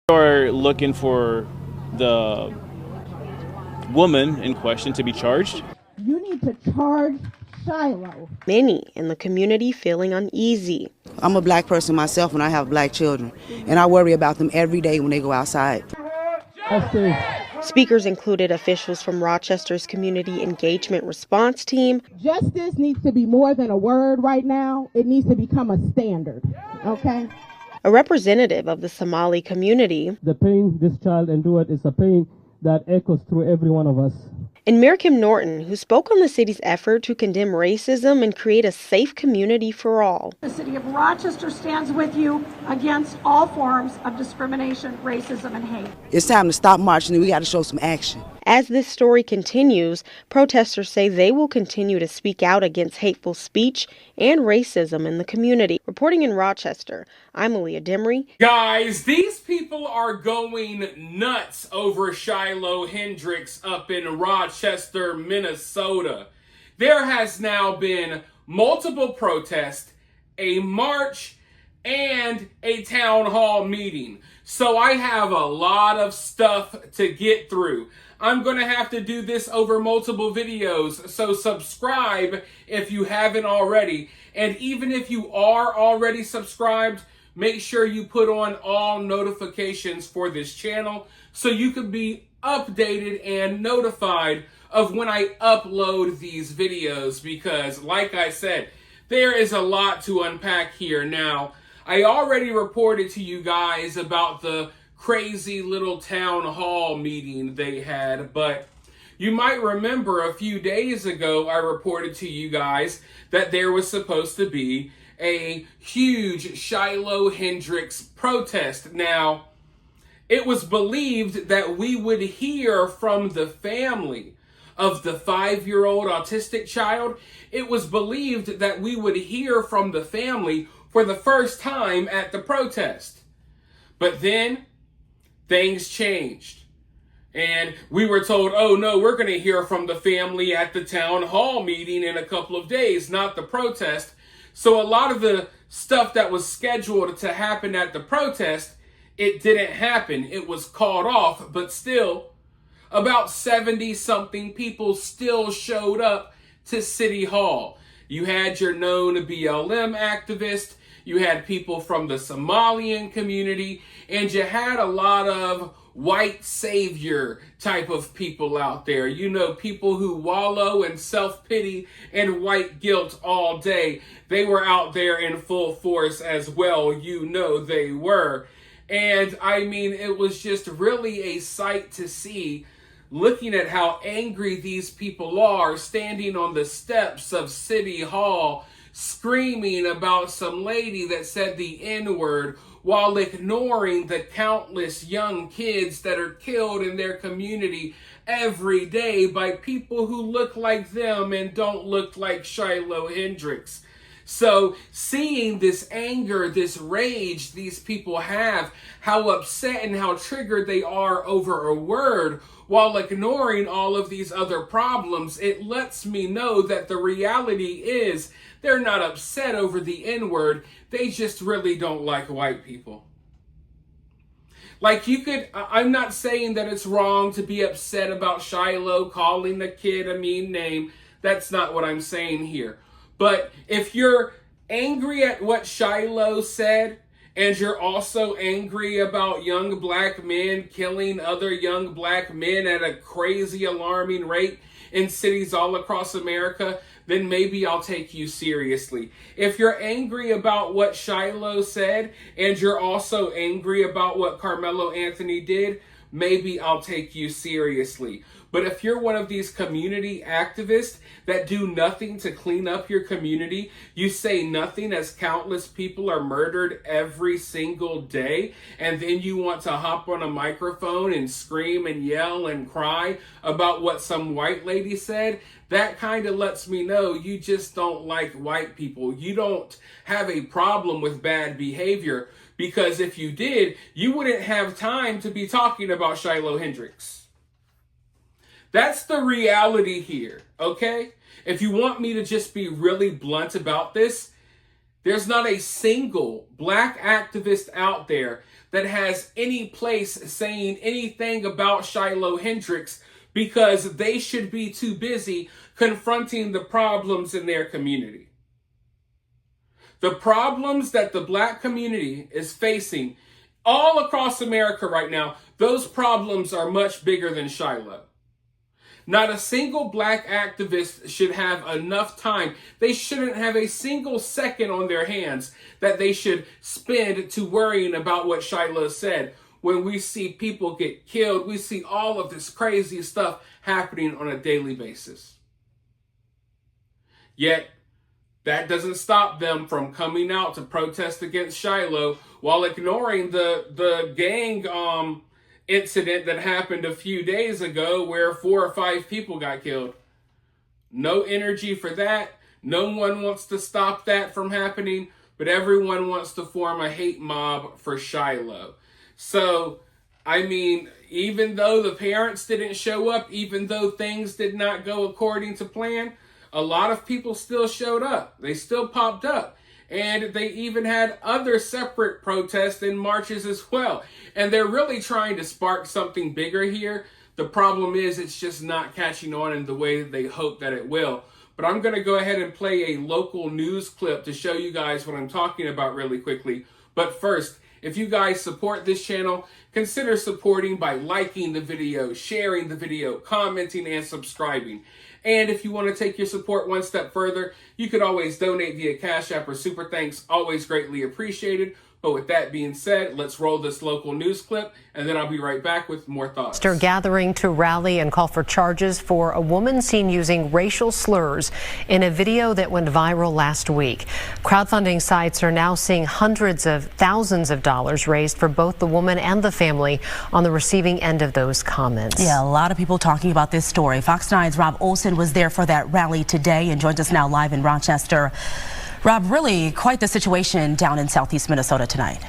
Are looking for the woman in question to be charged. You need to charge Shiloh. Many in the community feeling uneasy. I'm a black person myself and I have black children, and I worry about them every day when they go outside. Speakers included officials from Rochester's Community Engagement Response Team. Justice needs to be more than a word right now. It needs to become a standard, okay? A representative of the Somali community. The pain this child endured is a pain that echoes through every one of us. And Mirkim Norton, who spoke on the city's effort to condemn racism and create a safe community for all. The city of Rochester stands with you against all forms of discrimination, racism, and hate. It's time to stop marching and we got to show some action. As this story continues, protesters say they will continue to speak out against hateful speech and racism in the community. Reporting in Rochester, I'm Aaliyah Demery. Guys, these people are going nuts over Shiloh Hendrix up in Rochester, Minnesota. There has now been multiple protests, a march, and a town hall meeting. So I have a lot of stuff to get through. I'm going to have to do this over multiple videos, so subscribe if you haven't already. And even if you are already subscribed, make sure you put on all notifications for this channel so you can be updated and notified of when I upload these videos, because like I said, there is a lot to unpack here. Now, I already reported to you guys about the crazy little town hall meeting they had, but you might remember a few days ago I reported to you guys that there was supposed to be a huge Shiloh Hendrix protest. Now, it was believed that we would hear from the family of the 5-year-old autistic child. It was believed that we would hear from the family for the first time at the protest. But then things changed. And we were told, oh no, we're going to hear from the family at the town hall meeting in a couple of days, not the protest. So a lot of the stuff that was scheduled to happen at the protest, it didn't happen. It was called off, but still, about 70-something people still showed up to City Hall. You had your known BLM activist, you had people from the Somalian community, and you had a lot of white savior type of people out there. You know, people who wallow in self-pity and white guilt all day. They were out there in full force as well. You know they were. And I mean, it was just really a sight to see, looking at how angry these people are, standing on the steps of City Hall, screaming about some lady that said the N-word while ignoring the countless young kids that are killed in their community every day by people who look like them and don't look like Shiloh Hendrix. So seeing this anger, this rage these people have, how upset and how triggered they are over a word while ignoring all of these other problems, it lets me know that the reality is they're not upset over the N-word. They just really don't like white people. Like I'm not saying that it's wrong to be upset about Shiloh calling the kid a mean name. That's not what I'm saying here. But if you're angry at what Shiloh said, and you're also angry about young black men killing other young black men at a crazy alarming rate in cities all across America, then maybe I'll take you seriously. If you're angry about what Shiloh said, and you're also angry about what Karmelo Anthony did, maybe I'll take you seriously. But if you're one of these community activists that do nothing to clean up your community, you say nothing as countless people are murdered every single day, and then you want to hop on a microphone and scream and yell and cry about what some white lady said, that kind of lets me know you just don't like white people. You don't have a problem with bad behavior, because if you did, you wouldn't have time to be talking about Shiloh Hendrix. That's the reality here, okay? If you want me to just be really blunt about this, there's not a single black activist out there that has any place saying anything about Shiloh Hendrix because they should be too busy confronting the problems in their community. The problems that the black community is facing all across America right now, those problems are much bigger than Shiloh. Not a single black activist should have enough time. They shouldn't have a single second on their hands that they should spend to worrying about what Shiloh said. When we see people get killed, we see all of this crazy stuff happening on a daily basis. Yet, that doesn't stop them from coming out to protest against Shiloh while ignoring the gang incident that happened a few days ago where 4 or 5 people got killed. No energy for that. No one wants to stop that from happening, but everyone wants to form a hate mob for Shiloh. So, I mean, even though the parents didn't show up, even though things did not go according to plan, a lot of people still showed up. They still popped up. And they even had other separate protests and marches as well. And they're really trying to spark something bigger here. The problem is it's just not catching on in the way that they hope that it will. But I'm going to go ahead and play a local news clip to show you guys what I'm talking about really quickly. But first, if you guys support this channel, consider supporting by liking the video, sharing the video, commenting, and subscribing. And if you want to take your support one step further, you could always donate via Cash App or Super Thanks, always greatly appreciated. But with that being said, let's roll this local news clip, and then I'll be right back with more thoughts. They're gathering to rally and call for charges for a woman seen using racial slurs in a video that went viral last week. Crowdfunding sites are now seeing hundreds of thousands of dollars raised for both the woman and the family on the receiving end of those comments. Yeah, a lot of people talking about this story. Fox 9's Rob Olsen was there for that rally today and joins us now live in Rochester. Rob, really quite the situation down in southeast Minnesota tonight.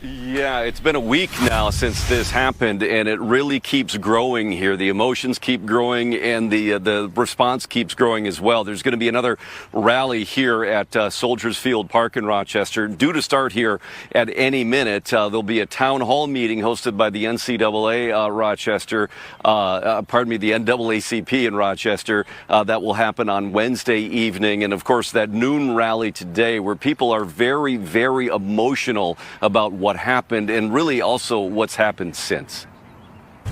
Yeah, it's been a week now since this happened, and it really keeps growing here. The emotions keep growing, and the response keeps growing as well. There's going to be another rally here at Soldiers Field Park in Rochester, due to start here at any minute. There'll be a town hall meeting hosted by the NCAA Rochester, the NAACP in Rochester, that will happen on Wednesday evening. And of course, that noon rally today, where people are very, very emotional about what happened and really also what's happened since.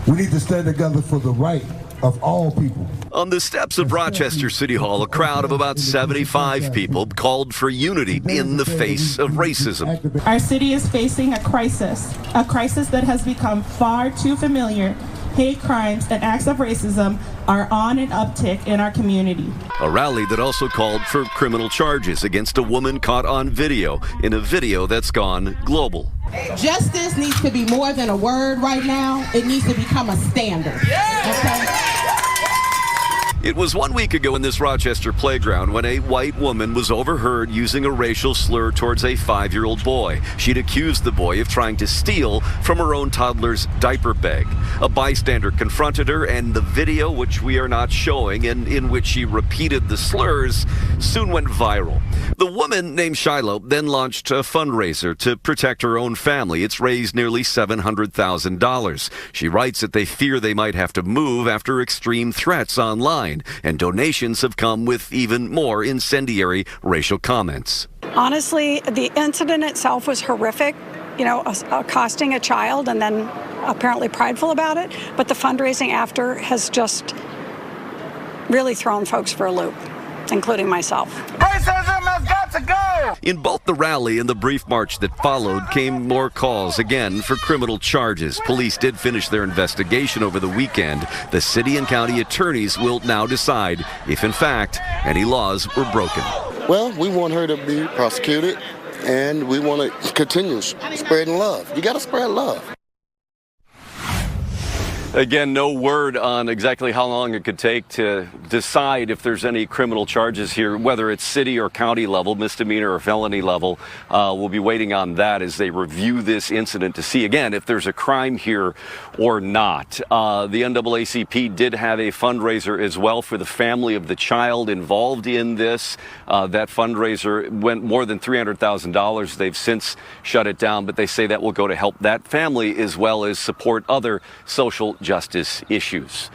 We need to stand together for the right of all people. On the steps of Rochester City Hall, a crowd of about 75 people called for unity in the face of racism. Our city is facing a crisis that has become far too familiar. Hate crimes and acts of racism are on an uptick in our community. A rally that also called for criminal charges against a woman caught on video in a video that's gone global. Justice needs to be more than a word right now. It needs to become a standard. Okay? It was 1 week ago in this Rochester playground when a white woman was overheard using a racial slur towards a 5-year-old boy. She'd accused the boy of trying to steal from her own toddler's diaper bag. A bystander confronted her, and the video, which we are not showing, and in which she repeated the slurs, soon went viral. The woman, named Shiloh, then launched a fundraiser to protect her own family. It's raised nearly $700,000. She writes that they fear they might have to move after extreme threats online, and donations have come with even more incendiary racial comments. Honestly, the incident itself was horrific, accosting a child and then apparently prideful about it, but the fundraising after has just really thrown folks for a loop, including myself. Racism has got to go! In both the rally and the brief march that followed came more calls, again, for criminal charges. Police did finish their investigation over the weekend. The city and county attorneys will now decide if, in fact, any laws were broken. Well, we want her to be prosecuted, and we want to continue spreading love. You got to spread love. Again, no word on exactly how long it could take to decide if there's any criminal charges here, whether it's city or county level, misdemeanor or felony level. We'll be waiting on that as they review this incident to see, again, if there's a crime here or not. The NAACP did have a fundraiser as well for the family of the child involved in this. That fundraiser went more than $300,000. They've since shut it down, but they say that will go to help that family as well as support other social justice issues.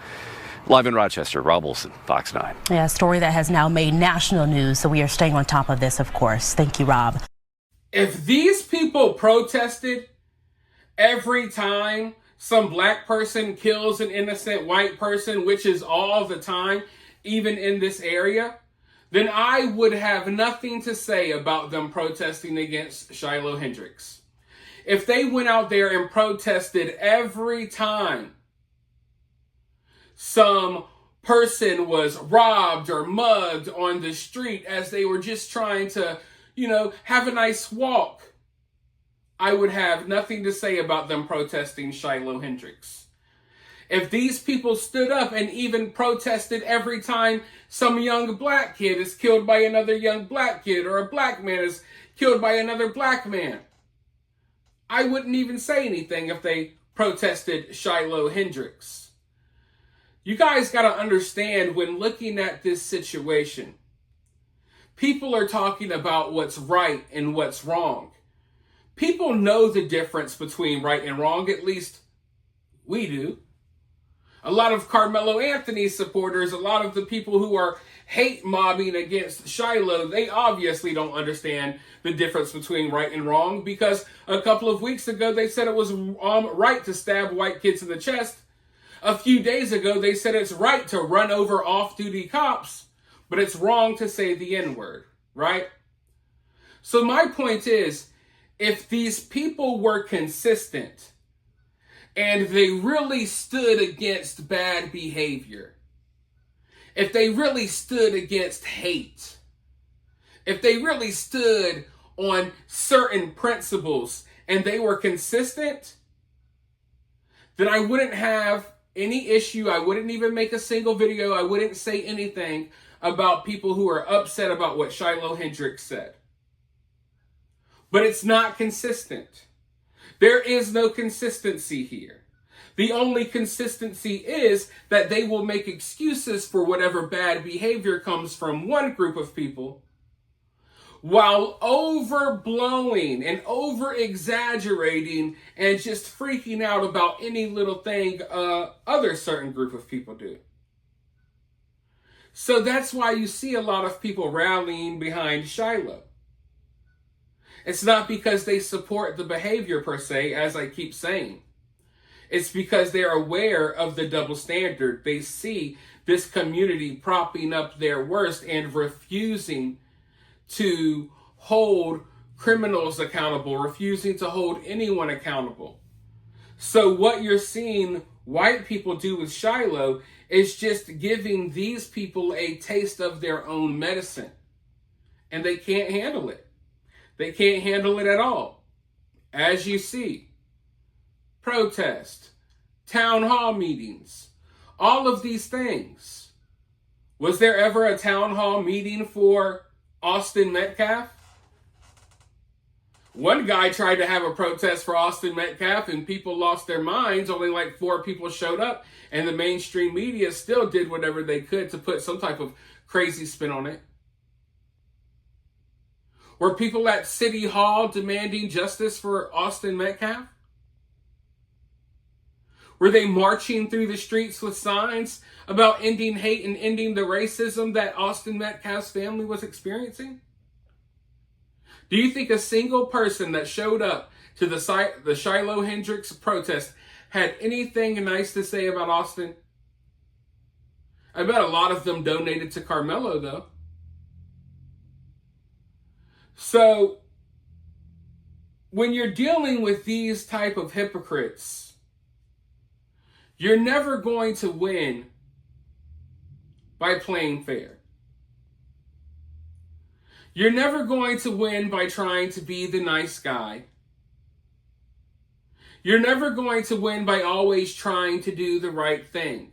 Live in Rochester, Rob Olson, Fox 9. Yeah, a story that has now made national news, so we are staying on top of this, of course. Thank you, Rob. If these people protested every time some black person kills an innocent white person, which is all the time, even in this area, then I would have nothing to say about them protesting against Shiloh Hendrix. If they went out there and protested every time some person was robbed or mugged on the street as they were just trying to, have a nice walk, I would have nothing to say about them protesting Shiloh Hendrix. If these people stood up and even protested every time some young black kid is killed by another young black kid or a black man is killed by another black man, I wouldn't even say anything if they protested Shiloh Hendrix. You guys got to understand, when looking at this situation, people are talking about what's right and what's wrong. People know the difference between right and wrong, at least we do. A lot of Karmelo Anthony supporters, a lot of the people who are hate mobbing against Shiloh, they obviously don't understand the difference between right and wrong, because a couple of weeks ago they said it was right to stab white kids in the chest. A few days ago they said it's right to run over off-duty cops, but it's wrong to say the N-word, right? So my point is, if these people were consistent and they really stood against bad behavior, if they really stood against hate, if they really stood on certain principles and they were consistent, then I wouldn't have any issue. I wouldn't even make a single video. I wouldn't say anything about people who are upset about what Shiloh Hendrix said. But it's not consistent. There is no consistency here. The only consistency is that they will make excuses for whatever bad behavior comes from one group of people, while overblowing and over-exaggerating and just freaking out about any little thing other certain group of people do. So that's why you see a lot of people rallying behind Shiloh. It's not because they support the behavior per se, as I keep saying. It's because they're aware of the double standard. They see this community propping up their worst and refusing to hold criminals accountable, refusing to hold anyone accountable. So what you're seeing white people do with Shiloh is just giving these people a taste of their own medicine. And they can't handle it. They can't handle it at all. As you see, protest, town hall meetings, all of these things. Was there ever a town hall meeting for Austin Metcalf? One guy tried to have a protest for Austin Metcalf and people lost their minds. Only like 4 people showed up, and the mainstream media still did whatever they could to put some type of crazy spin on it. Were people at City Hall demanding justice for Austin Metcalf? Were they marching through the streets with signs about ending hate and ending the racism that Austin Metcalf's family was experiencing? Do you think a single person that showed up to the Shiloh Hendrix protest had anything nice to say about Austin? I bet a lot of them donated to Karmelo, though. So, when you're dealing with these type of hypocrites, you're never going to win by playing fair. You're never going to win by trying to be the nice guy. You're never going to win by always trying to do the right thing.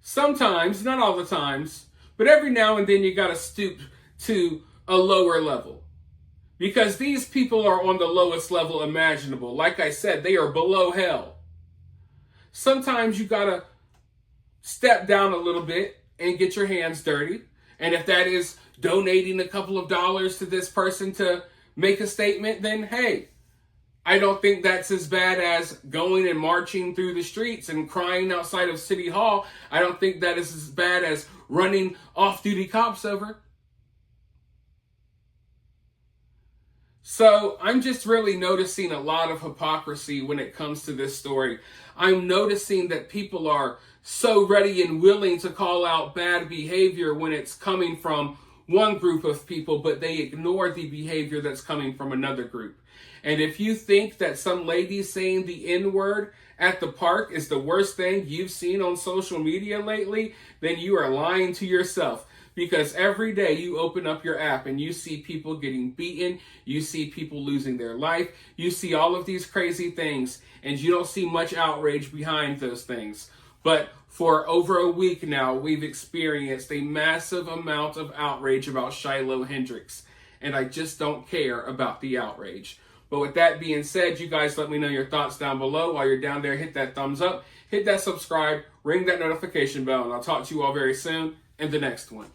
Sometimes, not all the times, but every now and then you got to stoop to a lower level. Because these people are on the lowest level imaginable. Like I said, they are below hell. Sometimes you got to step down a little bit and get your hands dirty. And if that is donating a couple of dollars to this person to make a statement, then hey, I don't think that's as bad as going and marching through the streets and crying outside of City Hall. I don't think that is as bad as running off-duty cops over. So I'm just really noticing a lot of hypocrisy when it comes to this story. I'm noticing that people are so ready and willing to call out bad behavior when it's coming from one group of people, but they ignore the behavior that's coming from another group. And if you think that some lady saying the N-word at the park is the worst thing you've seen on social media lately, then you are lying to yourself. Because every day you open up your app and you see people getting beaten, you see people losing their life, you see all of these crazy things, and you don't see much outrage behind those things. But for over a week now, we've experienced a massive amount of outrage about Shiloh Hendrix, and I just don't care about the outrage. But with that being said, you guys let me know your thoughts down below. While you're down there, hit that thumbs up, hit that subscribe, ring that notification bell, and I'll talk to you all very soon in the next one.